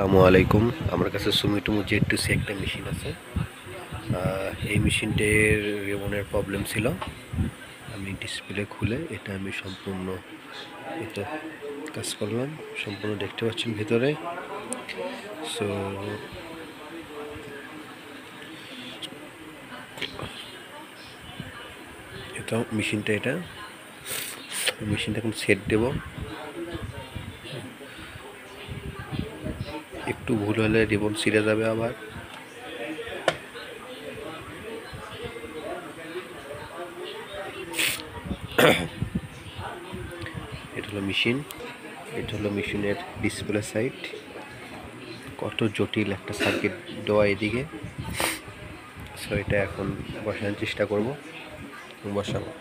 আসসালামু আলাইকুম। আমার কাছে সুমিটোমো Z2C একটা মেশিন আছে। এই মেশিনটির রিবনের প্রবলেম ছিল। আমি ডিসপ্লে খুলে আমি সম্পূর্ণ এটা কাজ করলাম। সম্পূর্ণ দেখতে পাচ্ছেন ভিতরে। সো এটা মেশিনটা এখন সেট দেব। একটু ভুল হলে রিবন ছিঁড়ে যাবে আবার। এটা হলো মেশিন, এটা হলো মেশিনের ডিসপ্লে সাইড। কত জটিল একটা সার্কিট দেওয়া এদিকে। সো এটা এখন বসানোর চেষ্টা করব। বসাবো।